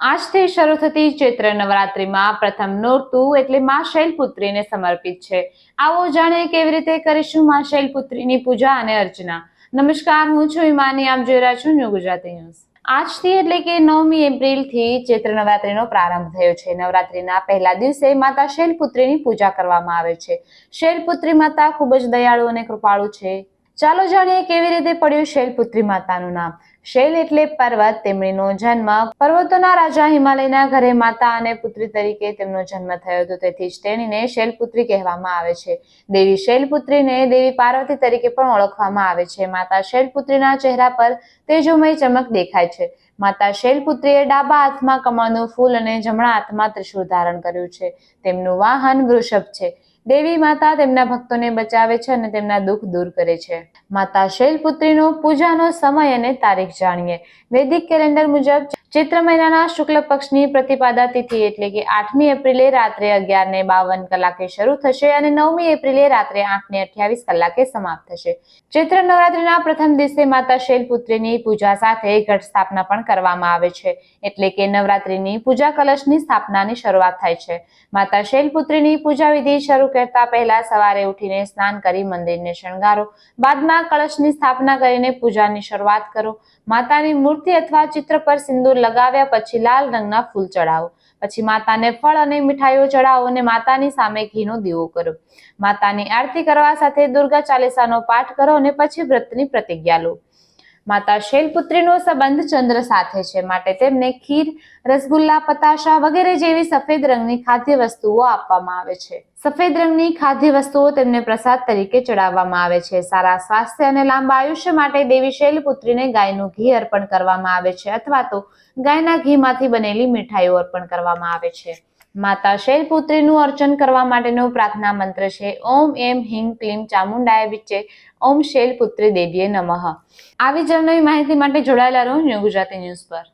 આજથી શરૂ થતી ચૈત્ર નવરાત્રીમાં પ્રથમ નોરતું એટલે માં શૈલપુત્રીને સમર્પિત છે. આવો જાણીએ કેવી રીતે કરીશું માં શૈલપુત્રીની પૂજા અને અર્ચના. નમસ્કાર, હું છું ઈમાની, આપ જોઈ રહ્યા છો ન્યૂ ગુજરાતી ન્યૂઝ. આજથી એટલે કે 9મી એપ્રિલથી ચૈત્ર નવરાત્રીનો પ્રારંભ થયો છે. નવરાત્રીના પહેલા દિવસે માતા શૈલપુત્રીની પૂજા કરવામાં આવે છે. શૈલપુત્રી માતા ખૂબ જ દયાળુ અને કૃપાળુ છે. ચાલો જાણીએ કેવી રીતે પડ્યું શૈલપુત્રી માતાનું નામ. શૈલ એટલે પર્વત. તેમનો જન્મ પર્વતોના રાજા હિમાલયના ઘરે માતા અને પુત્રી તરીકે તેમનો જન્મ થયો હતો. તેથી જ તેણીને શૈલપુત્રી કહેવામાં આવે છે. દેવી શૈલપુત્રીને દેવી પાર્વતી તરીકે પણ ઓળખવામાં આવે છે. માતા શૈલપુત્રીના ચહેરા પર તેજોમય ચમક દેખાય છે. માતા શૈલપુત્રીએ ડાબા હાથમાં કમળનું ફૂલ અને જમણા હાથમાં ત્રિશૂળ ધારણ કર્યું છે. તેમનું વાહન વૃષભ છે. દેવી માતા તેમના ભક્તોને બચાવે છે અને તેમના દુઃખ દૂર કરે છે. માતા શૈલપુત્રીનો પૂજાનો સમય અને તારીખ જાણીએ. વૈદિક કેલેન્ડર મુજબ ચૈત્ર મહિનાના શુક્લ પક્ષની પ્રતિપદા તિથિ એટલે કે 8મી એપ્રિલે રાત્રે 11:52 કલાકે શરૂ થશે અને 9મી એપ્રિલે રાત્રે 8:28 કલાકે સમાપ્ત થશે. ચૈત્ર નવરાત્રીના પ્રથમ દિવસે માતા શૈલપુત્રીની પૂજા સાથે ઘટ સ્થાપના પણ કરવામાં આવે છે. એટલે કે નવરાત્રીની પૂજા કલશની સ્થાપનાની શરૂઆત થાય છે. માતા શૈલપુત્રીની પૂજા વિધિ શરૂ કરતા પહેલા સવારે ઉઠીને સ્નાન કરી મંદિરને શણગારો. બાદમાં કળશની સ્થાપના કરીને પૂજાની શરૂઆત કરો. માતાની મૂર્તિ અથવા ચિત્ર પર સિંદૂર લગાવ્યા પછી લાલ રંગના ફૂલ ચડાવો. પછી માતાને ફળ અને મીઠાઈઓ ચડાવો અને માતાની સામે ઘીનો દીવો કરો. માતાની આરતી કરવા સાથે દુર્ગા ચાલીસાનો પાઠ કરો અને પછી વ્રતની પ્રતિજ્ઞા લો. માતા શૈલપુત્રીનો સંબંધ ચંદ્ર સાથે છે, માટે તેમને ખીર, રસગુલ્લા, પતાશા વગેરે જેવી સફેદ રંગની ખાદ્ય વસ્તુઓ આપવામાં આવે છે. સફેદ રંગની ખાદ્ય વસ્તુઓ તેમને પ્રસાદ તરીકે ચડાવવામાં આવે છે. સારા સ્વાસ્થ્ય અને લાંબા આયુષ્ય માટે દેવી શૈલપુત્રીને ગાયનું ઘી અર્પણ કરવામાં આવે છે અથવા તો ગાયના ઘીમાંથી બનેલી મીઠાઈઓ અર્પણ કરવામાં આવે છે. માતા શૈલપુત્રીનું અર્ચન કરવા માટેનો પ્રાર્થના મંત્ર છે ઓમ એમ હિંગ ક્લીમ ચામુંડાય વિચ્ચે ઓમ શૈલપુત્રી દેવીએ નમઃ. આવી જ નવી માહિતી માટે જોડાયેલા રહો ન્યૂ ગુજરાતી ન્યૂઝ પર.